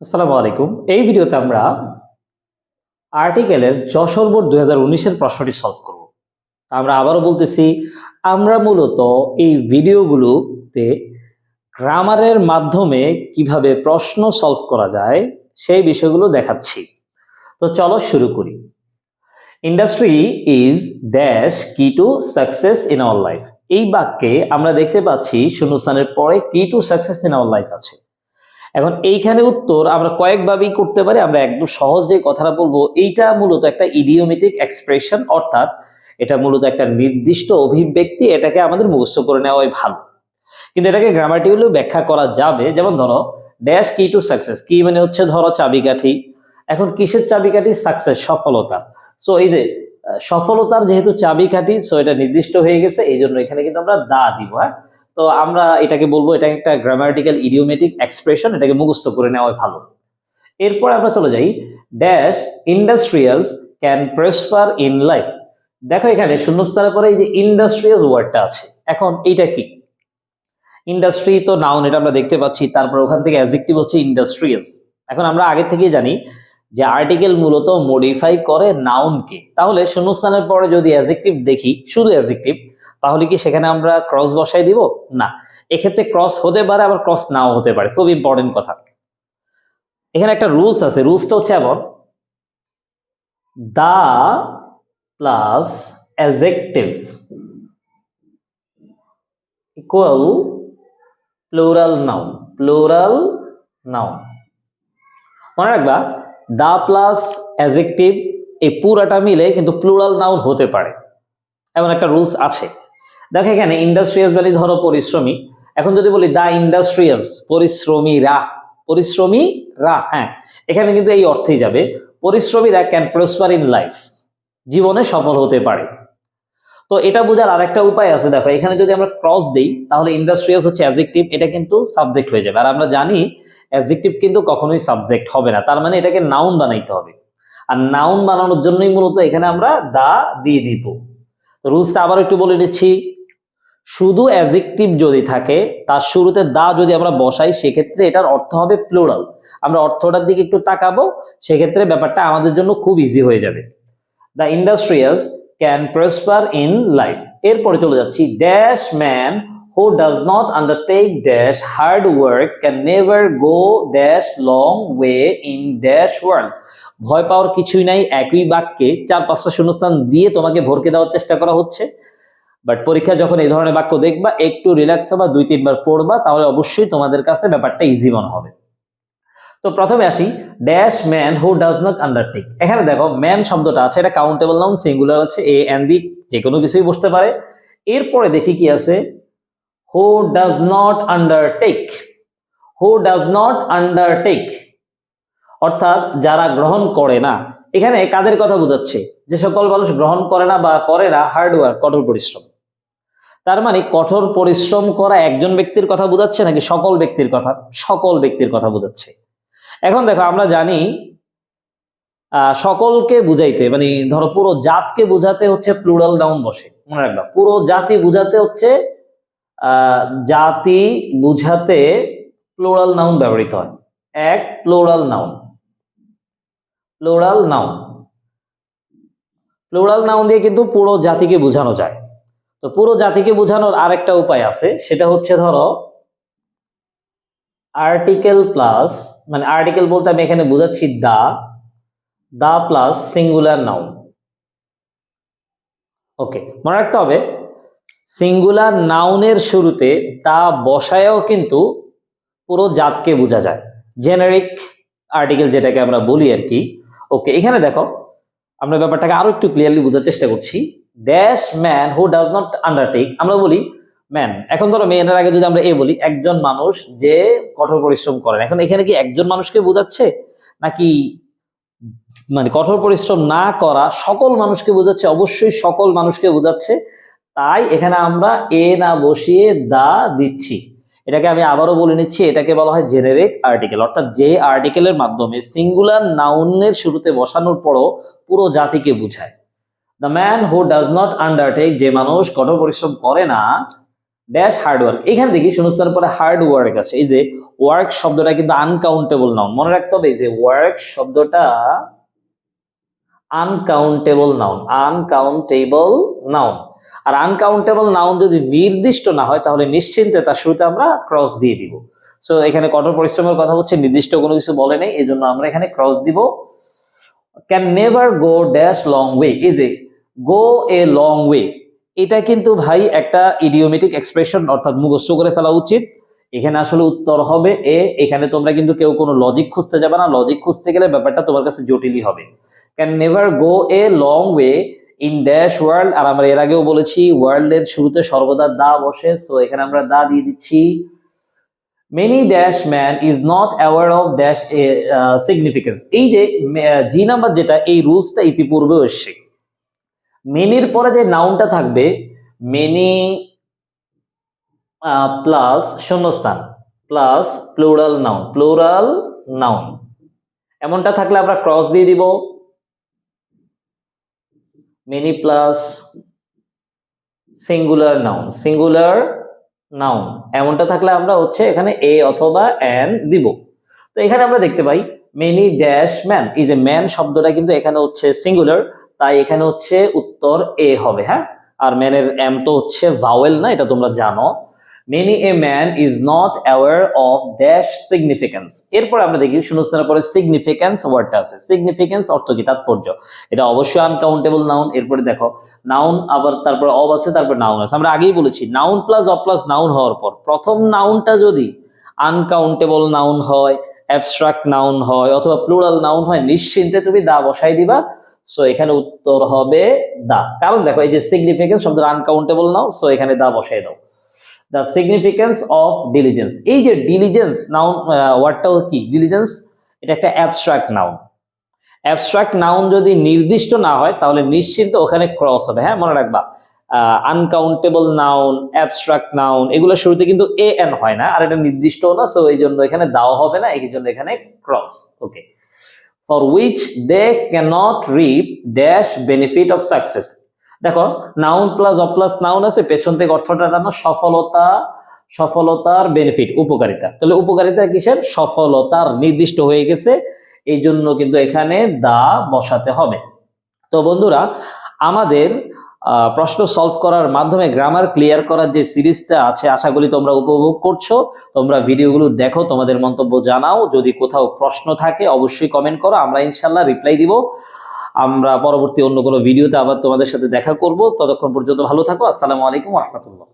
আসসালামু আলাইকুম। এই ভিডিওতে আমরা আর্টিকেলের যশোর বোর্ড 2019-এর প্রশ্নটি সলভ করব। আমরা আবারও বলতেছি, আমরা মূলত এই ভিডিওগুলোতে গ্রামারের মাধ্যমে কিভাবে প্রশ্ন সলভ করা যায় সেই বিষয়গুলো দেখাচ্ছি। তো চলো শুরু করি। ইন্ডাস্ট্রি ইজ ড্যাশ কি to success in our life. এই বাক্যে আমরা দেখতে পাচ্ছি শূন্যস্থানের পরে কি to success in our life আছে। এখন এইখানে উত্তর আমরা কয়েকভাবেই করতে পারি। আমরা একদম সহজ যে কথাটা বলবো, এইটা মূলত একটা ইডিওমেটিক এক্সপ্রেশন, অর্থাৎ এটা মূলত একটা নির্দিষ্ট অভিব্যক্তি, এটাকে আমাদের মুখস্থ করে নেওয়াই ভালো। কিন্তু এটাকে গ্রামাটিক্যালি ব্যাখ্যা করা যাবে। যেমন ধরো, ড্যাশ কি টু সাকসেস, কি মানে হচ্ছে ধরো চাবিকাঠি। এখন কিসের চাবিকাঠি? সাকসেস, সফলতা। সো এই যে সফলতার যেহেতু চাবিকাঠি, সো এটা নির্দিষ্ট হয়ে গেছে, এই জন্য এখানে কিন্তু আমরা দা দিব। হ্যাঁ, তো আমরা এটাকে বলবো এটা একটা গ্রামাটিক্যাল ইডিওমেটিক এক্সপ্রেশন, এটাকে মুখস্থ করে নেওয়াই ভালো। এরপর আমরা চলে যাই, dash industrious can prosper in life. দেখো এখানে শূন্যস্থানের পরে এই যে ইন্ডাস্ট্রিয়াস ওয়ার্ডটা আছে, এখন এইটা কি? ইন্ডাস্ট্রি তো নাউন, এটা আমরা দেখতে পাচ্ছি, তারপর ওখান থেকে অ্যাডজেক্টিভ হচ্ছে ইন্ডাস্ট্রিয়াস। এখন আমরা আগে থেকেই জানি যে আর্টিকেল মূলত মডিফাই করে নাউনকে, তাহলে শূন্যস্থানের পরে যদি অ্যাডজেক্টিভ দেখি, শুধু অ্যাডজেক্টিভ, তাহলে কি সেখানে আমরা ক্রস বসাই দিব? না, এক্ষেত্রে ক্রস হতে পারে, আবার ক্রস নাও হতে পারে। খুব ইম্পর্টেন্ট কথা। এখানে একটা রুলস আছে, রুলসটা হচ্ছে এমন, the plus adjective equal plural noun. Plural noun মনে রাখবা, দা প্লাস অ্যাডজেক্টিভ এই পুরাটা মিলে কিন্তু প্লুরাল নাউন হতে পারে, এমন একটা রুলস আছে। দেখো এখানে ইন্ডাস্ট্রিয়াস মানে ধরো পরিশ্রমী। এখন যদি বলি দা ইন্ডাস্ট্রিয়াস, পরিশ্রমীরা, পরিশ্রমীরা, হ্যাঁ, এখানে কিন্তু এই অর্থেই যাবে, পরিশ্রমীরা ক্যান প্রসপার ইন লাইফ, জীবনে সফল হতে পারে। তো এটা বোঝার আরেকটা উপায় আছে। দেখো এখানে যদি আমরা ক্রস দিই, তাহলে ইন্ডাস্ট্রিয়াস হচ্ছে অ্যাডজেক্টিভ, এটা কিন্তু সাবজেক্ট হয়ে যাবে। আর আমরা জানি অ্যাডজেক্টিভ কিন্তু কখনোই সাবজেক্ট হবে না, তার মানে এটাকে নাউন বানাইতে হবে। আর নাউন বানানোর জন্যই মূলত এখানে আমরা দা দিয়ে দিব। রুলসটা আবার একটু বলে দিচ্ছি, শুধু অ্যাডজেক্টিভ যদি থাকে, তার শুরুতে দা যদি আমরা বসাই, সেক্ষেত্রে এটার অর্থ হবে প্লুরাল। আমরা অর্থটার দিকে একটু তাকাবো, সেক্ষেত্রে ব্যাপারটা আমাদের জন্য খুব ইজি হয়ে যাবে। The industrious can prosper in life. এরপরে চলে যাচ্ছি, dash man who does not undertake dash hard work can never go dash long way in dash world. ভয় পাওয়ার কিছুই নাই, একই বাক্যে 4-5টা শূন্যস্থান দিয়ে তোমাকে ভরকে দেওয়ার চেষ্টা করা হচ্ছে। বাট পরীক্ষা যখন এই ধরনের বাক্য দেখবা, একটু রিল্যাক্স হবা, 2-3 বার পড়বা, তাহলে অবশ্যই তোমাদের কাছে ব্যাপারটা ইজি মনে হবে। তো প্রথমে আসি, dash man who does not undertake. এখানে দেখো ম্যান শব্দটা আছে, এটা কাউন্টেবল নাউন, সিঙ্গুলার আছে, এ এন্ড বি যে কোনো কিছুই বসতে পারে। এরপরে দেখি কি আছে, who does not undertake. Who does not undertake অর্থাৎ যারা গ্রহণ করে না। এখানে কাদের কথা বোঝাচ্ছে? যে সকল মানুষ গ্রহণ করে না বা করে না হার্ডওয়ার্ক, কঠোর পরিশ্রম। তার মানে কঠোর পরিশ্রম করা একজন ব্যক্তির কথা বোঝাচ্ছে নাকি সকল ব্যক্তির কথা? সকল ব্যক্তির কথা বোঝাচ্ছে। এখন দেখো আমরা জানি সকলকে বুঝাইতে মানে ধরো পুরো জাতকে বুঝাতে হচ্ছে প্লুরাল নাউন বসে, মনে রাখবা। পুরো জাতি বুঝাতে হচ্ছে জাতি বুঝাতে প্লুরাল নাউন ব্যবহৃত হয়। এক plural noun, plural noun, plural noun দিয়ে কিন্তু পুরো জাতিকে বোঝানো যায়। তো পুরো জাতিকে বোঝানোর আরেকটা উপায় আছে, সেটা হচ্ছে ধরো আর্টিকেল প্লাস, মানে আর্টিকেল বলতে আমি এখানে বোঝাচ্ছি দা, দা প্লাস সিঙ্গুলার নাউন। ওকে, মনে রাখতে হবে সিঙ্গুলার নাউনের শুরুতে দা বসায়ও কিন্তু পুরো জাতকে বোঝা যায়, জেনারিক আর্টিকেল যেটাকে আমরা বলি আর কি। ওকে, এখানে দেখো আমরা ব্যাপারটাকে আরো একটু ক্লিয়ারলি বোঝার চেষ্টা করছি। Dash man who does not undertake, আমরা বলি ম্যান। এখন ধরো ম্যানের আগে যদি আমরা বলি, একজন মানুষ যে কঠোর পরিশ্রম করেন। এখন এখানে কি একজন মানুষকে বোঝাচ্ছে নাকি মানে কঠোর পরিশ্রম না করা সকল মানুষকে বোঝাচ্ছে? অবশ্যই সকল মানুষকে বোঝাচ্ছে, তাই এখানে আমরা এ না বসিয়ে দা দিচ্ছি। এটাকে আমি আবারও বলে নিচ্ছি, এটাকে বলা হয় জেনেরিক আর্টিকেল, অর্থাৎ যে আর্টিকেলের মাধ্যমে সিঙ্গুলার নাউনের শুরুতে বসানোর পরও পুরো জাতিকে বোঝায়। The man who does not undertake, যে মানুষ কঠোর পরিশ্রম করে না, ড্যাশ হার্ড ওয়ার্ক। এখানে দেখি শূন্যস্থানের পরে হার্ড ওয়ার্ক আছে। এই যে ওয়ার্ক শব্দটা কিন্তু আনকাউন্টেবল নাউন, মনে রাখতে হবে। এই যে ওয়ার্ক শব্দটা আনকাউন্টেবল নাউন, আনকাউন্টেবল নাউন। আর আনকাউন্টেবল নাউন যদি নির্দিষ্ট না হয় তাহলে নিশ্চিন্তে তার শুরুতে আমরা ক্রস দিয়ে দিব। সো এখানে কঠোর পরিশ্রমের কথা হচ্ছে, নির্দিষ্ট কোনো কিছু বলে নেই, এই জন্য আমরা এখানে ক্রস দিব। Can never go dash long way. এই যে গো এ লং ওয়ে, এটা কিন্তু ভাই একটা ইডিওমেটিক এক্সপ্রেশন, অর্থাৎ মুখস্থ করে ফেলা উচিত। এখানে আসলে উত্তর হবে এ। এখানে তোমরা কিন্তু কেউ কোনো লজিক খুঁজতে যাবে না, লজিক খুঁজতে গেলে ব্যাপারটা তোমার কাছে জটিলই হবে। Can never go a long way in dash world. আর আমরা এর আগেও বলেছি ওয়ার্ল্ড এর শুরুতে সর্বদা দা বসে, সো এখানে আমরা দা দিয়ে দিচ্ছি। Many dash man is not aware of dash significance. এই যে জি নাম্বার যেটা, এই রুলসটা ইতিপূর্বেও এসছে। মেনির পরে যে নাউনটা থাকবে, মেনি প্লাস শূন্যস্থান plus plural noun, plural noun, এমনটা থাকলে আমরা ক্রস দিয়ে দিব। Many plus singular noun, singular noun, এমনটা থাকলে আমরা হচ্ছে এখানে এ অথবা এন দিব। তো এখানে আমরা দেখতে পাই মেনি ড্যাশ ম্যান। এই যে ম্যান শব্দটা কিন্তু এখানে হচ্ছে সিঙ্গুলার, তাই এখানে হচ্ছে উত্তর এ হবে। হ্যাঁ, আর ম্যানের এম তো হচ্ছে ভাওয়েল না, এটা তোমরা জানো। Many a man is not aware of dash significance. এরপর আমরা দেখি শূন্যস্থানের পরে সিগনিফিকেন্স ওয়ার্ডটা আছে। সিগনিফিকেন্স অর্থ কি? তাৎপর্য। এটা অবশ্যই আনকাউন্টেবল নাউন। এরপরে দেখো নাউন, আবার তারপর অব আছে, তারপর নাউন আছে। আমরা আগেই বলেছি noun plus of plus noun হওয়ার পর প্রথম নাউনটা যদি আনকাউন্টেবল নাউন হয়, অ্যাবস্ট্রাক্ট নাউন হয় অথবা প্লুরাল নাউন হয়, নিশ্চিন্তে তুমি দা বসাই দিবা। সো এখানে উত্তর হবে দা। কারণ দেখো এই যে সিগনিফিকেন্স শব্দের আনকাউন্টেবল নাউন, সো এখানে দা বসাই দাও। The significance of diligence. এই যে ডিলিজেন্স নাউন ওয়ার্ডটাও কি? ডিলিজেন্স এটা একটা অ্যাবস্ট্রাক্ট নাউন। অ্যাবস্ট্রাক্ট নাউন যদি নির্দিষ্ট না হয় তাহলে নিশ্চিন্ত ওখানে ক্রস হবে। হ্যাঁ, মনে রাখবা আনকাউন্টেবল নাউন, অ্যাবস্ট্রাক্ট নাউন এগুলো শুরুতে কিন্তু এ এন হয় না, আর এটা নির্দিষ্ট না, সো এই জন্য এখানে দাও হবে না, এই জন্য এখানে cross. Okay. For which they cannot reap dash benefit of success. দেখো noun plus of plus noun আছে, পেছন থেকে অর্থটা জানো, সফলতা, সফলতার বেনিফিট, উপকারিতা। তাহলে উপকারিতা কিসের? সফলতার, নির্দিষ্ট হয়ে গেছে, এই জন্য কিন্তু এখানে দা বসাতে হবে। তো বন্ধুরা, আমাদের প্রশ্ন সলভ করার মাধ্যমে গ্রামার ক্লিয়ার করার যে সিরিজটা আছে, আশা করি তোমরা উপভোগ করছো। তোমরা ভিডিওগুলো দেখো, তোমাদের মন্তব্য জানাও, যদি কোথাও প্রশ্ন থাকে অবশ্যই কমেন্ট করো, আমরা ইনশাল্লাহ রিপ্লাই দিব। আমরা পরবর্তী অন্য কোনো ভিডিওতে আবার তোমাদের সাথে দেখা করব। ততক্ষণ পর্যন্ত ভালো থাকো। আসসালামু আলাইকুম ওয়া রাহমাতুল্লাহ।